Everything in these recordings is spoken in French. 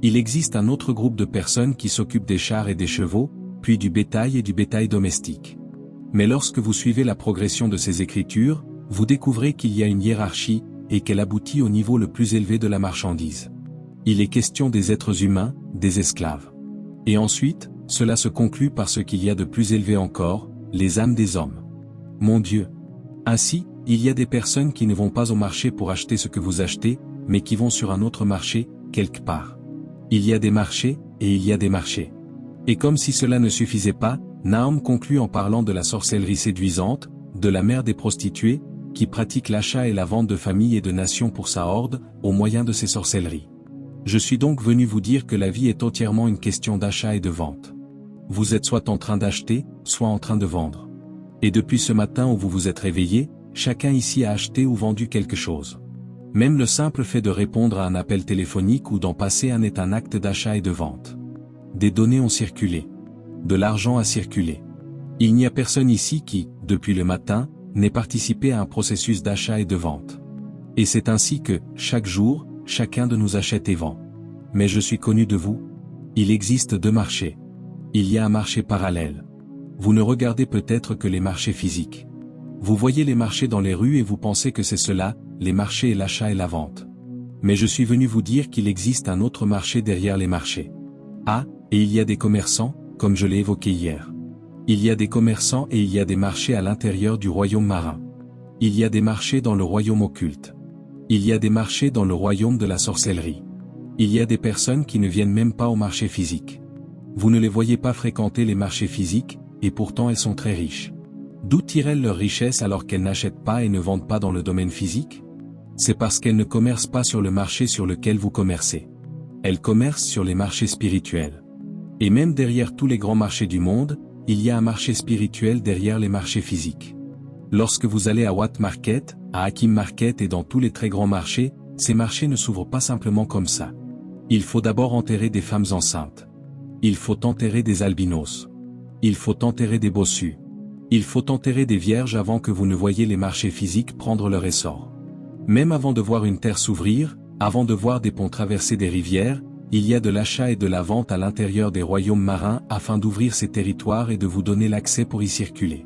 Il existe un autre groupe de personnes qui s'occupent des chars et des chevaux, puis du bétail et du bétail domestique. Mais lorsque vous suivez la progression de ces écritures, vous découvrez qu'il y a une hiérarchie, et qu'elle aboutit au niveau le plus élevé de la marchandise. Il est question des êtres humains, des esclaves. Et ensuite, cela se conclut par ce qu'il y a de plus élevé encore, les âmes des hommes. Mon Dieu! Ainsi, il y a des personnes qui ne vont pas au marché pour acheter ce que vous achetez, mais qui vont sur un autre marché, quelque part. Il y a des marchés, et il y a des marchés. Et comme si cela ne suffisait pas, Nahum conclut en parlant de la sorcellerie séduisante, de la mère des prostituées, qui pratique l'achat et la vente de familles et de nations pour sa horde, au moyen de ces sorcelleries. Je suis donc venu vous dire que la vie est entièrement une question d'achat et de vente. Vous êtes soit en train d'acheter, soit en train de vendre. Et depuis ce matin où vous vous êtes réveillé, chacun ici a acheté ou vendu quelque chose. Même le simple fait de répondre à un appel téléphonique ou d'en passer un est un acte d'achat et de vente. Des données ont circulé. De l'argent a circulé. Il n'y a personne ici qui, depuis le matin, n'ait participé à un processus d'achat et de vente. Et c'est ainsi que, chaque jour, chacun de nous achète et vend. Mais je suis connu de vous. Il existe deux marchés. Il y a un marché parallèle. Vous ne regardez peut-être que les marchés physiques. Vous voyez les marchés dans les rues et vous pensez que c'est cela, les marchés et l'achat et la vente. Mais je suis venu vous dire qu'il existe un autre marché derrière les marchés. Ah, et il y a des commerçants, comme je l'ai évoqué hier. Il y a des commerçants et il y a des marchés à l'intérieur du royaume marin. Il y a des marchés dans le royaume occulte. Il y a des marchés dans le royaume de la sorcellerie. Il y a des personnes qui ne viennent même pas au marché physique. Vous ne les voyez pas fréquenter les marchés physiques, et pourtant elles sont très riches. D'où tirent-elles leur richesse alors qu'elles n'achètent pas et ne vendent pas dans le domaine physique? C'est parce qu'elles ne commercent pas sur le marché sur lequel vous commercez. Elles commercent sur les marchés spirituels. Et même derrière tous les grands marchés du monde, il y a un marché spirituel derrière les marchés physiques. Lorsque vous allez à Watt Market, à Hakim Market et dans tous les très grands marchés, ces marchés ne s'ouvrent pas simplement comme ça. Il faut d'abord enterrer des femmes enceintes. Il faut enterrer des albinos. Il faut enterrer des bossus. Il faut enterrer des vierges avant que vous ne voyiez les marchés physiques prendre leur essor. Même avant de voir une terre s'ouvrir, avant de voir des ponts traverser des rivières, il y a de l'achat et de la vente à l'intérieur des royaumes marins afin d'ouvrir ces territoires et de vous donner l'accès pour y circuler.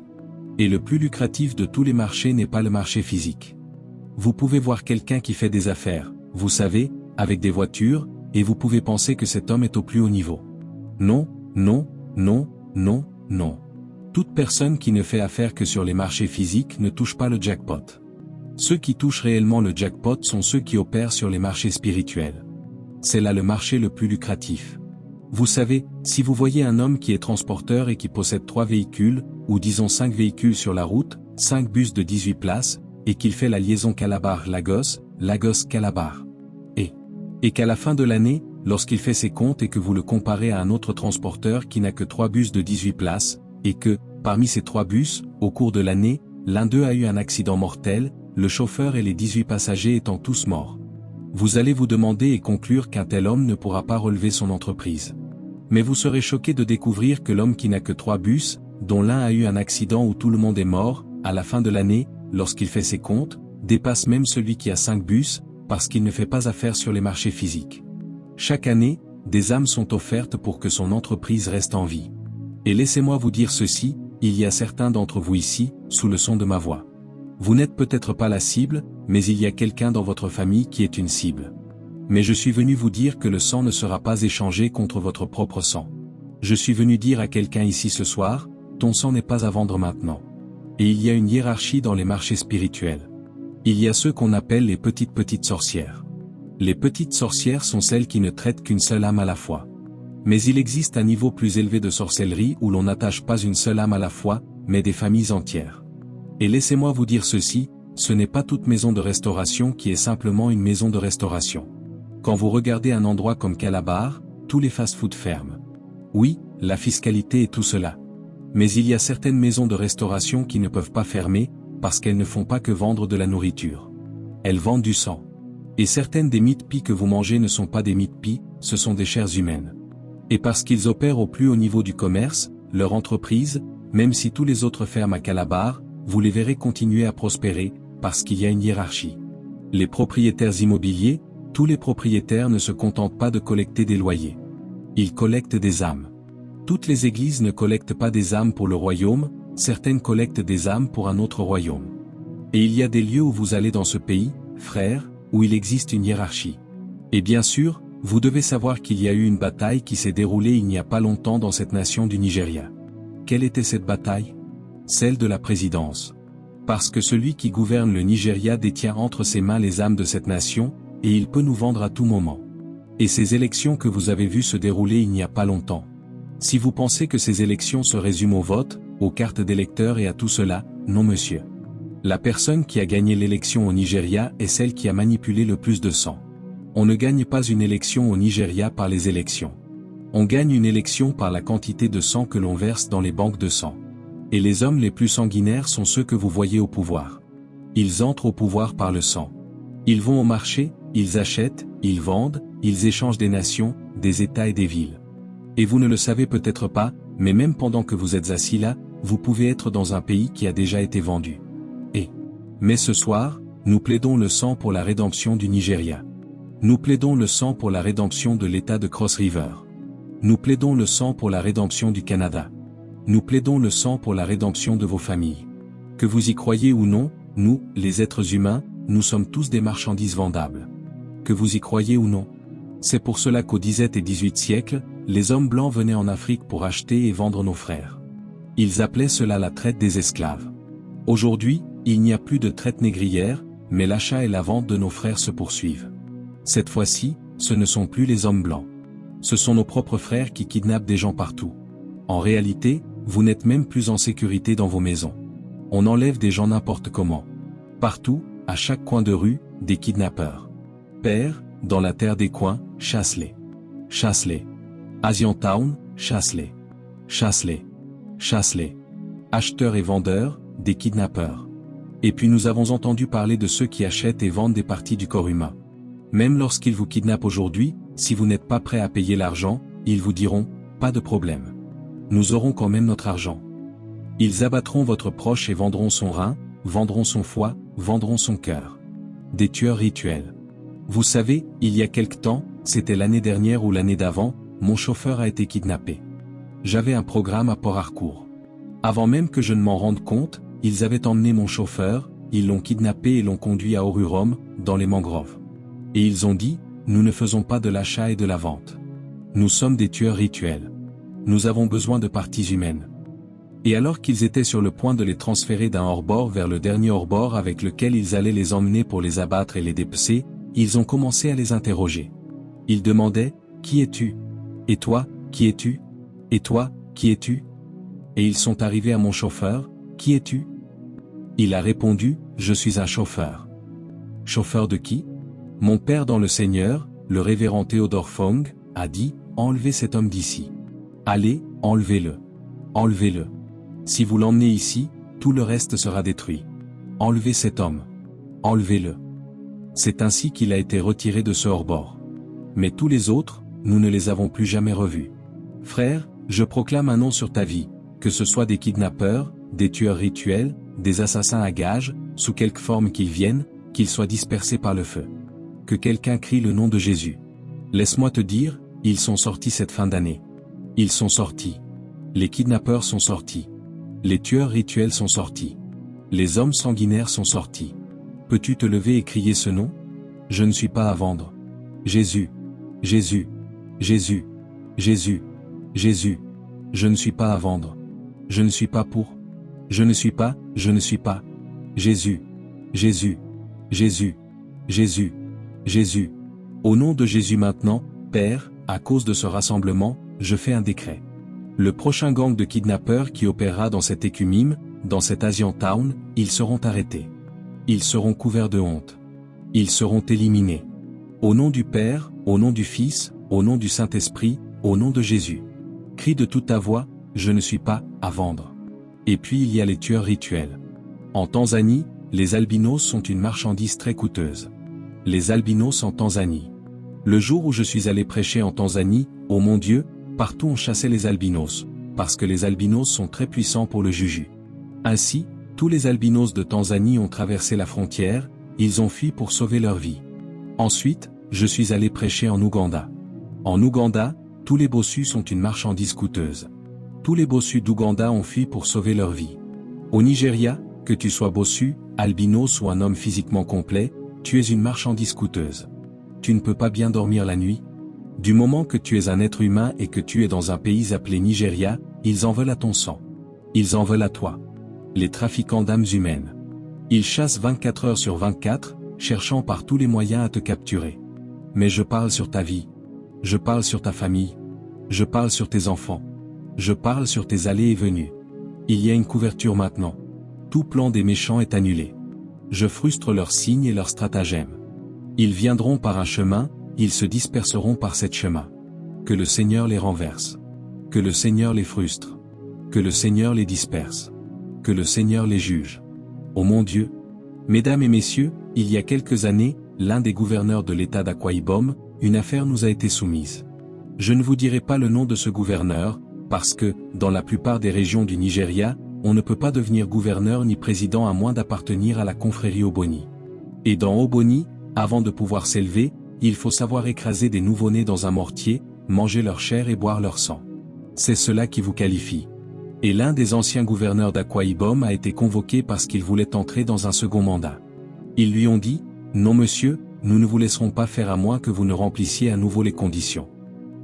Et le plus lucratif de tous les marchés n'est pas le marché physique. Vous pouvez voir quelqu'un qui fait des affaires, vous savez, avec des voitures, et vous pouvez penser que cet homme est au plus haut niveau. Non, non, non, non, non. Toute personne qui ne fait affaire que sur les marchés physiques ne touche pas le jackpot. Ceux qui touchent réellement le jackpot sont ceux qui opèrent sur les marchés spirituels. C'est là le marché le plus lucratif. Vous savez, si vous voyez un homme qui est transporteur et qui possède 3 véhicules, ou disons 5 véhicules sur la route, 5 bus de 18 places, et qu'il fait la liaison Calabar-Lagos, Lagos-Calabar. Et qu'à la fin de l'année, lorsqu'il fait ses comptes et que vous le comparez à un autre transporteur qui n'a que 3 bus de 18 places, et que, parmi ces 3 bus, au cours de l'année, l'un d'eux a eu un accident mortel, le chauffeur et les 18 passagers étant tous morts. Vous allez vous demander et conclure qu'un tel homme ne pourra pas relever son entreprise. Mais vous serez choqué de découvrir que l'homme qui n'a que 3 bus, dont l'un a eu un accident où tout le monde est mort, à la fin de l'année, lorsqu'il fait ses comptes, dépasse même celui qui a 5 bus, parce qu'il ne fait pas affaire sur les marchés physiques. Chaque année, des âmes sont offertes pour que son entreprise reste en vie. Et laissez-moi vous dire ceci, il y a certains d'entre vous ici, sous le son de ma voix. Vous n'êtes peut-être pas la cible, mais il y a quelqu'un dans votre famille qui est une cible. Mais je suis venu vous dire que le sang ne sera pas échangé contre votre propre sang. Je suis venu dire à quelqu'un ici ce soir, ton sang n'est pas à vendre maintenant. Et il y a une hiérarchie dans les marchés spirituels. Il y a ceux qu'on appelle les petites sorcières. Les petites sorcières sont celles qui ne traitent qu'une seule âme à la fois. Mais il existe un niveau plus élevé de sorcellerie où l'on n'attache pas une seule âme à la fois, mais des familles entières. Et laissez-moi vous dire ceci, ce n'est pas toute maison de restauration qui est simplement une maison de restauration. Quand vous regardez un endroit comme Calabar, tous les fast-food ferment. Oui, la fiscalité et tout cela. Mais il y a certaines maisons de restauration qui ne peuvent pas fermer, parce qu'elles ne font pas que vendre de la nourriture. Elles vendent du sang. Et certaines des meat pies que vous mangez ne sont pas des meat pies, ce sont des chairs humaines. Et parce qu'ils opèrent au plus haut niveau du commerce, leur entreprise, même si tous les autres ferment à Calabar, vous les verrez continuer à prospérer, parce qu'il y a une hiérarchie. Les propriétaires immobiliers, Tous les propriétaires ne se contentent pas de collecter des loyers. Ils collectent des âmes. Toutes les églises ne collectent pas des âmes pour le royaume, certaines collectent des âmes pour un autre royaume. Et il y a des lieux où vous allez dans ce pays, frères, où il existe une hiérarchie. Et bien sûr, vous devez savoir qu'il y a eu une bataille qui s'est déroulée il n'y a pas longtemps dans cette nation du Nigeria. Quelle était cette bataille? Celle de la présidence. Parce que celui qui gouverne le Nigeria détient entre ses mains les âmes de cette nation, et il peut nous vendre à tout moment. Et ces élections que vous avez vues se dérouler il n'y a pas longtemps. Si vous pensez que ces élections se résument au vote, aux cartes d'électeurs et à tout cela, non monsieur. La personne qui a gagné l'élection au Nigeria est celle qui a manipulé le plus de sang. On ne gagne pas une élection au Nigeria par les élections. On gagne une élection par la quantité de sang que l'on verse dans les banques de sang. Et les hommes les plus sanguinaires sont ceux que vous voyez au pouvoir. Ils entrent au pouvoir par le sang. Ils vont au marché, ils achètent, ils vendent, ils échangent des nations, des États et des villes. Et vous ne le savez peut-être pas, mais même pendant que vous êtes assis là, vous pouvez être dans un pays qui a déjà été vendu. Mais ce soir, nous plaidons le sang pour la rédemption du Nigeria. Nous plaidons le sang pour la rédemption de l'État de Cross River. Nous plaidons le sang pour la rédemption du Canada. Nous plaidons le sang pour la rédemption de vos familles. Que vous y croyez ou non, nous, les êtres humains, nous sommes tous des marchandises vendables. Que vous y croyez ou non. C'est pour cela qu'au XVIIe et XVIIIe siècle, les hommes blancs venaient en Afrique pour acheter et vendre nos frères. Ils appelaient cela la traite des esclaves. Aujourd'hui, il n'y a plus de traite négrière, mais l'achat et la vente de nos frères se poursuivent. Cette fois-ci, ce ne sont plus les hommes blancs. Ce sont nos propres frères qui kidnappent des gens partout. En réalité, vous n'êtes même plus en sécurité dans vos maisons. On enlève des gens n'importe comment. Partout, à chaque coin de rue, des kidnappeurs. Père, dans la terre des coins, chasse-les. Chasse-les. Asiantown, chasse-les. Chasse-les. Chasse-les. Acheteurs et vendeurs, des kidnappeurs. Et puis nous avons entendu parler de ceux qui achètent et vendent des parties du corps humain. Même lorsqu'ils vous kidnappent aujourd'hui, si vous n'êtes pas prêt à payer l'argent, ils vous diront, pas de problème. Nous aurons quand même notre argent. Ils abattront votre proche et vendront son rein, vendront son foie, vendront son cœur. Des tueurs rituels. Vous savez, il y a quelque temps, c'était l'année dernière ou l'année d'avant, mon chauffeur a été kidnappé. J'avais un programme à Port Harcourt. Avant même que je ne m'en rende compte, ils avaient emmené mon chauffeur, ils l'ont kidnappé et l'ont conduit à Orurom, dans les mangroves. Et ils ont dit, nous ne faisons pas de l'achat et de la vente. Nous sommes des tueurs rituels. Nous avons besoin de parties humaines. Et alors qu'ils étaient sur le point de les transférer d'un hors-bord vers le dernier hors-bord avec lequel ils allaient les emmener pour les abattre et les dépecer, ils ont commencé à les interroger. Ils demandaient, qui es-tu? Et toi, qui es-tu? Et toi, qui es-tu? Et ils sont arrivés à mon chauffeur, qui es-tu? Il a répondu, je suis un chauffeur. Chauffeur de qui? Mon père dans le Seigneur, le révérend Théodore Fong, a dit, enlevez cet homme d'ici. Allez, enlevez-le. Enlevez-le. Si vous l'emmenez ici, tout le reste sera détruit. Enlevez cet homme. Enlevez-le. C'est ainsi qu'il a été retiré de ce hors-bord. Mais tous les autres, nous ne les avons plus jamais revus. Frère, je proclame un nom sur ta vie, que ce soit des kidnappeurs, des tueurs rituels, des assassins à gages, sous quelque forme qu'ils viennent, qu'ils soient dispersés par le feu. Que quelqu'un crie le nom de Jésus. Laisse-moi te dire, ils sont sortis cette fin d'année. Ils sont sortis. Les kidnappeurs sont sortis. Les tueurs rituels sont sortis. Les hommes sanguinaires sont sortis. Peux-tu te lever et crier ce nom? Je ne suis pas à vendre. Jésus. Jésus. Jésus. Jésus. Jésus. Je ne suis pas à vendre. Je ne suis pas pour. Je ne suis pas, je ne suis pas. Jésus. Jésus. Jésus. Jésus. Jésus. Au nom de Jésus maintenant, Père, à cause de ce rassemblement, je fais un décret. Le prochain gang de kidnappeurs qui opérera dans cet Écumime, dans cet Asiantown, ils seront arrêtés. Ils seront couverts de honte. Ils seront éliminés. Au nom du Père, au nom du Fils, au nom du Saint-Esprit, au nom de Jésus. Crie de toute ta voix, je ne suis pas à vendre. Et puis il y a les tueurs rituels. En Tanzanie, les albinos sont une marchandise très coûteuse. Les albinos en Tanzanie. Le jour où je suis allé prêcher en Tanzanie, oh mon Dieu, partout on chassait les albinos, parce que les albinos sont très puissants pour le juju. Ainsi, tous les albinos de Tanzanie ont traversé la frontière, ils ont fui pour sauver leur vie. Ensuite, je suis allé prêcher en Ouganda. En Ouganda, tous les bossus sont une marchandise coûteuse. Tous les bossus d'Ouganda ont fui pour sauver leur vie. Au Nigeria, que tu sois bossu, albinos ou un homme physiquement complet, tu es une marchandise coûteuse. Tu ne peux pas bien dormir la nuit. Du moment que tu es un être humain et que tu es dans un pays appelé Nigeria, ils en veulent à ton sang. Ils en veulent à toi. Les trafiquants d'âmes humaines. Ils chassent 24 heures sur 24, cherchant par tous les moyens à te capturer. Mais je parle sur ta vie. Je parle sur ta famille. Je parle sur tes enfants. Je parle sur tes allées et venues. Il y a une couverture maintenant. Tout plan des méchants est annulé. Je frustre leurs signes et leurs stratagèmes. Ils viendront par un chemin, ils se disperseront par cet chemin. Que le Seigneur les renverse. Que le Seigneur les frustre. Que le Seigneur les disperse. Que le Seigneur les juge. Ô mon Dieu! Mesdames et messieurs, il y a quelques années, l'un des gouverneurs de l'État d'Akwa Ibom, une affaire nous a été soumise. Je ne vous dirai pas le nom de ce gouverneur, parce que, dans la plupart des régions du Nigeria, on ne peut pas devenir gouverneur ni président à moins d'appartenir à la confrérie Oboni. Et dans Oboni, avant de pouvoir s'élever, il faut savoir écraser des nouveau-nés dans un mortier, manger leur chair et boire leur sang. C'est cela qui vous qualifie. Et l'un des anciens gouverneurs d'Akwa Ibom a été convoqué parce qu'il voulait entrer dans un second mandat. Ils lui ont dit, « Non monsieur, nous ne vous laisserons pas faire à moins que vous ne remplissiez à nouveau les conditions.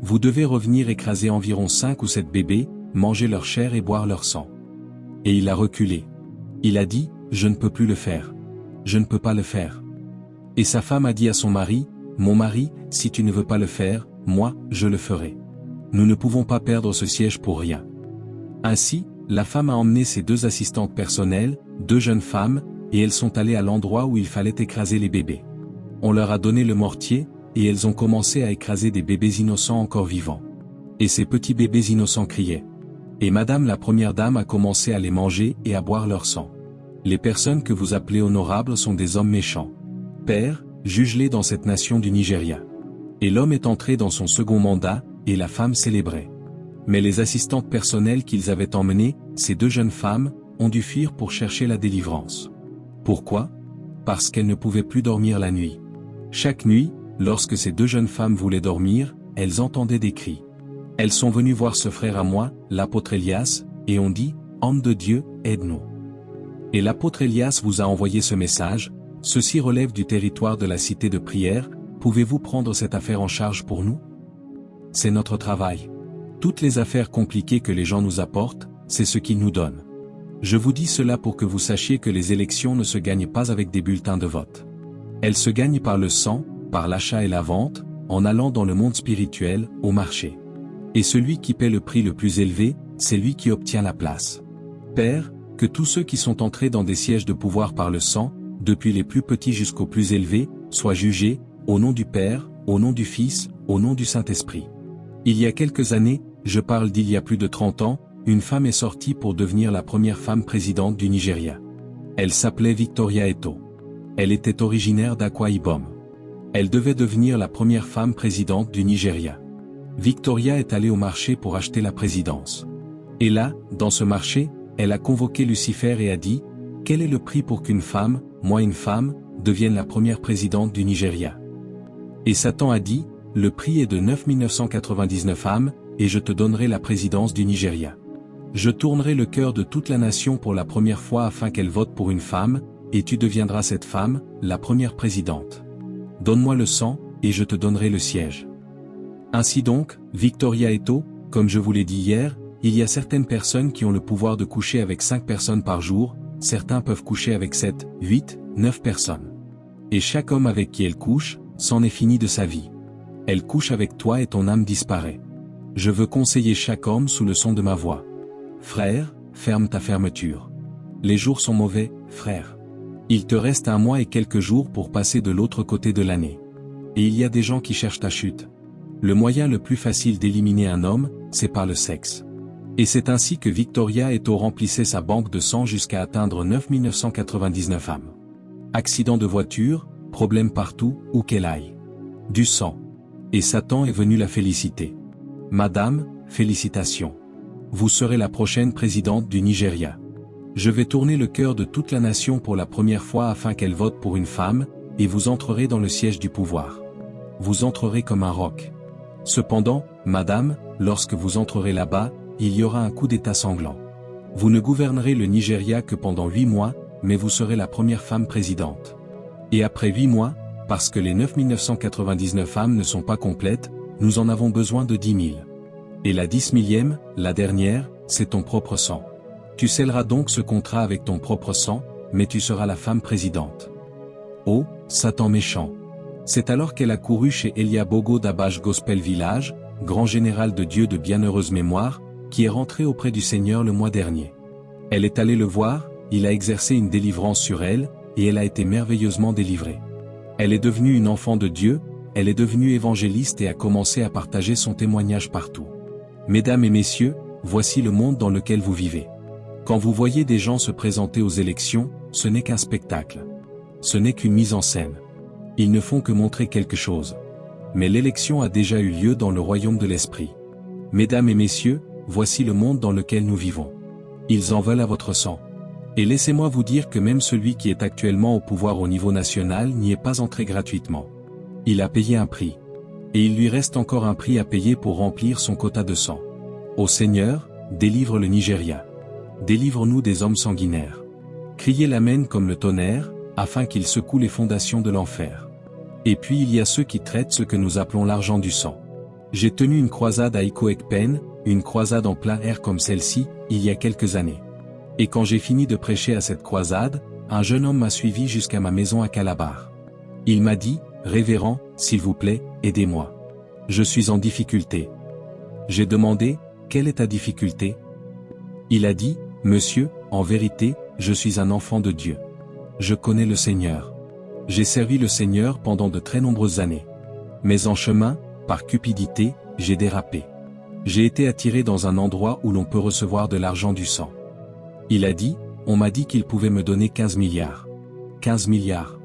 Vous devez revenir écraser environ 5 ou 7 bébés, manger leur chair et boire leur sang. » Et il a reculé. Il a dit, « Je ne peux plus le faire. Je ne peux pas le faire. » Et sa femme a dit à son mari, « Mon mari, si tu ne veux pas le faire, moi, je le ferai. Nous ne pouvons pas perdre ce siège pour rien. » Ainsi, la femme a emmené ses 2 assistantes personnelles, 2 jeunes femmes, et elles sont allées à l'endroit où il fallait écraser les bébés. On leur a donné le mortier, et elles ont commencé à écraser des bébés innocents encore vivants. Et ces petits bébés innocents criaient. Et Madame la Première Dame a commencé à les manger et à boire leur sang. Les personnes que vous appelez honorables sont des hommes méchants. Père, juge-les dans cette nation du Nigeria. Et l'homme est entré dans son second mandat, et la femme célébrait. Mais les assistantes personnelles qu'ils avaient emmenées, ces 2 jeunes femmes, ont dû fuir pour chercher la délivrance. Pourquoi? Parce qu'elles ne pouvaient plus dormir la nuit. Chaque nuit, lorsque ces 2 jeunes femmes voulaient dormir, elles entendaient des cris. Elles sont venues voir ce frère à moi, l'apôtre Elias, et ont dit, « Homme de Dieu, aide-nous. » Et l'apôtre Elias vous a envoyé ce message, « Ceci relève du territoire de la cité de prière, pouvez-vous prendre cette affaire en charge pour nous? » C'est notre travail. Toutes les affaires compliquées que les gens nous apportent, c'est ce qu'ils nous donnent. Je vous dis cela pour que vous sachiez que les élections ne se gagnent pas avec des bulletins de vote. Elles se gagnent par le sang, par l'achat et la vente, en allant dans le monde spirituel, au marché. Et celui qui paie le prix le plus élevé, c'est lui qui obtient la place. Père, que tous ceux qui sont entrés dans des sièges de pouvoir par le sang, depuis les plus petits jusqu'aux plus élevés, soient jugés, au nom du Père, au nom du Fils, au nom du Saint-Esprit. Il y a quelques années, je parle d'il y a plus de 30 ans, une femme est sortie pour devenir la première femme présidente du Nigeria. Elle s'appelait Victoria Eto. Elle était originaire d'Akwa Ibom. Elle devait devenir la première femme présidente du Nigeria. Victoria est allée au marché pour acheter la présidence. Et là, dans ce marché, elle a convoqué Lucifer et a dit, « Quel est le prix pour qu'une femme, moi une femme, devienne la première présidente du Nigeria ?» Et Satan a dit, « Le prix est de 9 999 âmes, et je te donnerai la présidence du Nigeria. Je tournerai le cœur de toute la nation pour la première fois afin qu'elle vote pour une femme, et tu deviendras cette femme, la première présidente. Donne-moi le sang, et je te donnerai le siège. » Ainsi donc, Victoria Eto, comme je vous l'ai dit hier, il y a certaines personnes qui ont le pouvoir de coucher avec 5 personnes par jour, certains peuvent coucher avec 7, 8, 9 personnes. Et chaque homme avec qui elle couche, c'en est fini de sa vie. Elle couche avec toi et ton âme disparaît. Je veux conseiller chaque homme sous le son de ma voix. Frère, ferme ta fermeture. Les jours sont mauvais, frère. Il te reste 1 mois et quelques jours pour passer de l'autre côté de l'année. Et il y a des gens qui cherchent ta chute. Le moyen le plus facile d'éliminer un homme, c'est par le sexe. Et c'est ainsi que Victoria Eto remplissait sa banque de sang jusqu'à atteindre 9 999 âmes. Accident de voiture, problème partout, où qu'elle aille. Du sang. Et Satan est venu la féliciter. Madame, félicitations. Vous serez la prochaine présidente du Nigeria. Je vais tourner le cœur de toute la nation pour la première fois afin qu'elle vote pour une femme, et vous entrerez dans le siège du pouvoir. vous entrerez comme un roc. Cependant, madame, lorsque vous entrerez là-bas, il y aura un coup d'état sanglant. Vous ne gouvernerez le Nigeria que pendant 8 mois, mais vous serez la première femme présidente. Et après 8 mois, parce que les 9999 femmes ne sont pas complètes, nous en avons besoin de 10 000. Et la 10 000e, la dernière, c'est ton propre sang. Tu scelleras donc ce contrat avec ton propre sang, mais tu seras la femme présidente. Oh, Satan méchant. C'est alors qu'elle a couru chez Elia Bogo d'Abash Gospel Village, grand général de Dieu de bienheureuse mémoire, qui est rentré auprès du Seigneur le mois dernier. Elle est allée le voir, il a exercé une délivrance sur elle, et elle a été merveilleusement délivrée. Elle est devenue une enfant de Dieu, elle est devenue évangéliste et a commencé à partager son témoignage partout. Mesdames et messieurs, voici le monde dans lequel vous vivez. Quand vous voyez des gens se présenter aux élections, ce n'est qu'un spectacle. Ce n'est qu'une mise en scène. Ils ne font que montrer quelque chose. Mais l'élection a déjà eu lieu dans le royaume de l'Esprit. Mesdames et messieurs, voici le monde dans lequel nous vivons. Ils en veulent à votre sang. Et laissez-moi vous dire que même celui qui est actuellement au pouvoir au niveau national n'y est pas entré gratuitement. Il a payé un prix. Et il lui reste encore un prix à payer pour remplir son quota de sang. Ô Seigneur, délivre le Nigeria. Délivre-nous des hommes sanguinaires. Criez l'amen comme le tonnerre, afin qu'il secoue les fondations de l'enfer. Et puis il y a ceux qui traitent ce que nous appelons l'argent du sang. J'ai tenu une croisade à Iko Ekpen, une croisade en plein air comme celle-ci, il y a quelques années. Et quand j'ai fini de prêcher à cette croisade, un jeune homme m'a suivi jusqu'à ma maison à Calabar. Il m'a dit, « Révérend, s'il vous plaît, aidez-moi. Je suis en difficulté. » J'ai demandé, « Quelle est ta difficulté ?» Il a dit, « Monsieur, en vérité, je suis un enfant de Dieu. Je connais le Seigneur. J'ai servi le Seigneur pendant de très nombreuses années. Mais en chemin, par cupidité, j'ai dérapé. J'ai été attiré dans un endroit où l'on peut recevoir de l'argent du sang. » Il a dit, « On m'a dit qu'il pouvait me donner 15 milliards. 15 milliards.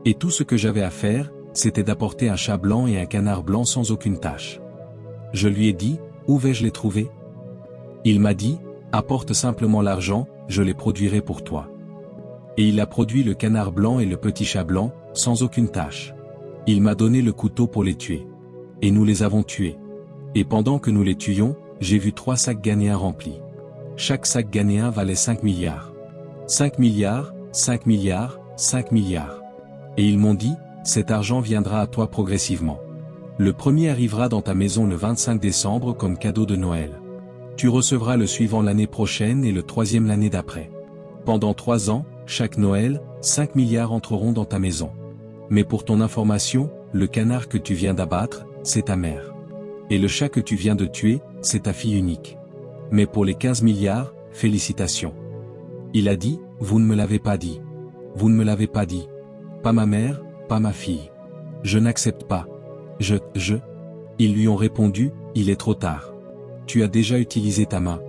Et tout ce que j'avais à faire, c'était d'apporter un chat blanc et un canard blanc sans aucune tache. » Je lui ai dit, « Où vais-je les trouver ?» Il m'a dit, « Apporte simplement l'argent, je les produirai pour toi. » Et il a produit le canard blanc et le petit chat blanc, sans aucune tache. Il m'a donné le couteau pour les tuer. Et nous les avons tués. Et pendant que nous les tuions, j'ai vu 3 sacs ghanéens remplis. Chaque sac ghanéen valait 5 milliards. 5 milliards, 5 milliards, 5 milliards. Et ils m'ont dit, cet argent viendra à toi progressivement. Le premier arrivera dans ta maison le 25 décembre comme cadeau de Noël. Tu recevras le suivant l'année prochaine et le troisième l'année d'après. Pendant 3 ans, chaque Noël, 5 milliards entreront dans ta maison. Mais pour ton information, le canard que tu viens d'abattre, c'est ta mère. Et le chat que tu viens de tuer, c'est ta fille unique. Mais pour les 15 milliards, félicitations. Il a dit, vous ne me l'avez pas dit. Vous ne me l'avez pas dit. Pas ma mère, pas ma fille. Je n'accepte pas. Ils lui ont répondu, il est trop tard. Tu as déjà utilisé ta main.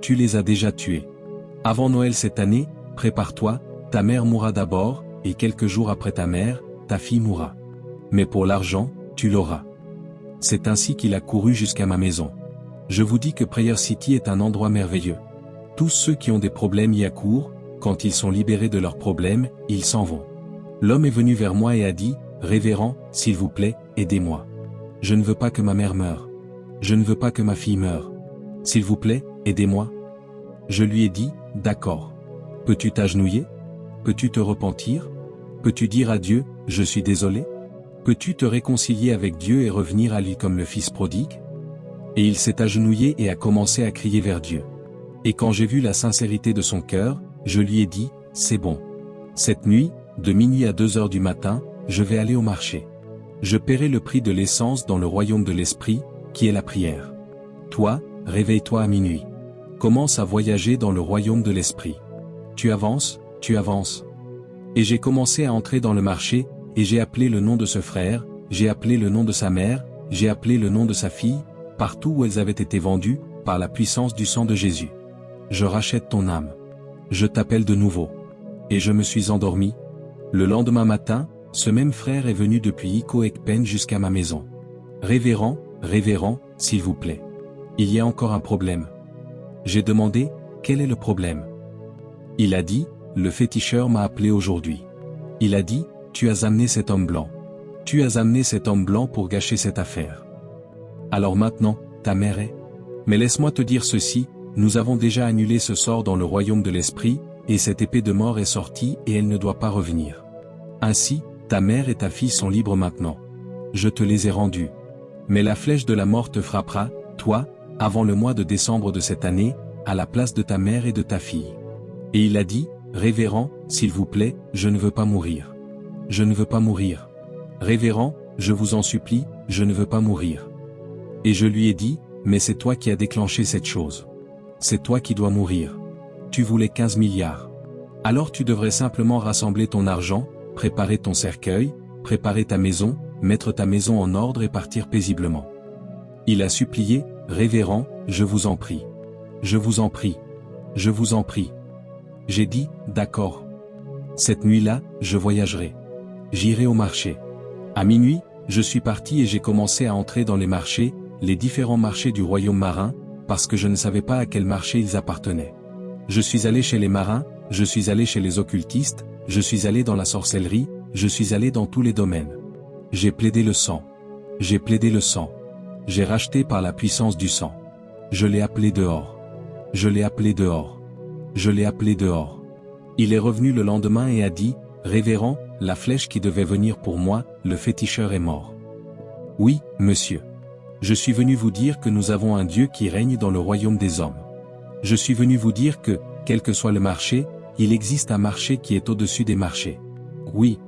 Tu les as déjà tués. Avant Noël cette année, prépare-toi, ta mère mourra d'abord, et quelques jours après ta mère, ta fille mourra. Mais pour l'argent, tu l'auras. C'est ainsi qu'il a couru jusqu'à ma maison. Je vous dis que Prayer City est un endroit merveilleux. Tous ceux qui ont des problèmes y accourent, quand ils sont libérés de leurs problèmes, ils s'en vont. L'homme est venu vers moi et a dit, « Révérend, s'il vous plaît, aidez-moi. Je ne veux pas que ma mère meure. Je ne veux pas que ma fille meure. S'il vous plaît, aidez-moi. » Je lui ai dit, « D'accord. Peux-tu t'agenouiller? Peux-tu te repentir? Peux-tu dire à Dieu, « Je suis désolé » Peux-tu te réconcilier avec Dieu et revenir à lui comme le fils prodigue? » Et il s'est agenouillé et a commencé à crier vers Dieu. Et quand j'ai vu la sincérité de son cœur, je lui ai dit, « C'est bon. Cette nuit, de minuit à 2 heures du matin, je vais aller au marché. Je paierai le prix de l'essence dans le royaume de l'esprit, qui est la prière. Toi, réveille-toi à minuit. Commence à voyager dans le royaume de l'esprit. Tu avances, tu avances. » Et j'ai commencé à entrer dans le marché, et j'ai appelé le nom de ce frère, j'ai appelé le nom de sa mère, j'ai appelé le nom de sa fille, partout où elles avaient été vendues, par la puissance du sang de Jésus. Je rachète ton âme. Je t'appelle de nouveau. Et je me suis endormi. Le lendemain matin, ce même frère est venu depuis Iko Ekpen jusqu'à ma maison. Révérend, s'il vous plaît. Il y a encore un problème. J'ai demandé, quel est le problème? Il a dit, le féticheur m'a appelé aujourd'hui. Il a dit, tu as amené cet homme blanc. Tu as amené cet homme blanc pour gâcher cette affaire. Alors maintenant, ta mère est... Mais laisse-moi te dire ceci, nous avons déjà annulé ce sort dans le royaume de l'esprit, et cette épée de mort est sortie et elle ne doit pas revenir. Ainsi, ta mère et ta fille sont libres maintenant. Je te les ai rendus. Mais la flèche de la mort te frappera, toi, avant le mois de décembre de cette année, à la place de ta mère et de ta fille. Et il a dit, Révérend, s'il vous plaît, je ne veux pas mourir. Je ne veux pas mourir. Révérend, je vous en supplie, je ne veux pas mourir. Et je lui ai dit, mais c'est toi qui as déclenché cette chose. C'est toi qui dois mourir. Tu voulais 15 milliards. Alors tu devrais simplement rassembler ton argent, préparer ton cercueil, préparer ta maison, mettre ta maison en ordre et partir paisiblement. Il a supplié, Révérend, je vous en prie. Je vous en prie. Je vous en prie. J'ai dit, d'accord. Cette nuit-là, je voyagerai. J'irai au marché. À minuit, je suis parti et j'ai commencé à entrer dans les marchés, les différents marchés du royaume marin, parce que je ne savais pas à quel marché ils appartenaient. Je suis allé chez les marins, je suis allé chez les occultistes, je suis allé dans la sorcellerie, je suis allé dans tous les domaines. J'ai plaidé le sang. J'ai plaidé le sang. J'ai racheté par la puissance du sang. Je l'ai appelé dehors. Je l'ai appelé dehors. Je l'ai appelé dehors. Il est revenu le lendemain et a dit, Révérend, la flèche qui devait venir pour moi, le féticheur est mort. Oui, monsieur. Je suis venu vous dire que nous avons un Dieu qui règne dans le royaume des hommes. Je suis venu vous dire que, quel que soit le marché, il existe un marché qui est au-dessus des marchés. Oui.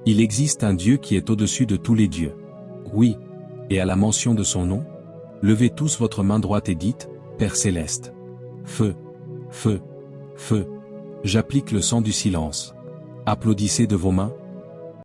Il existe un Dieu qui est au-dessus de tous les dieux. Oui. Et à la mention de son nom, levez tous votre main droite et dites, Père céleste. Feu. Feu. Feu. J'applique le sang du silence. Applaudissez de vos mains,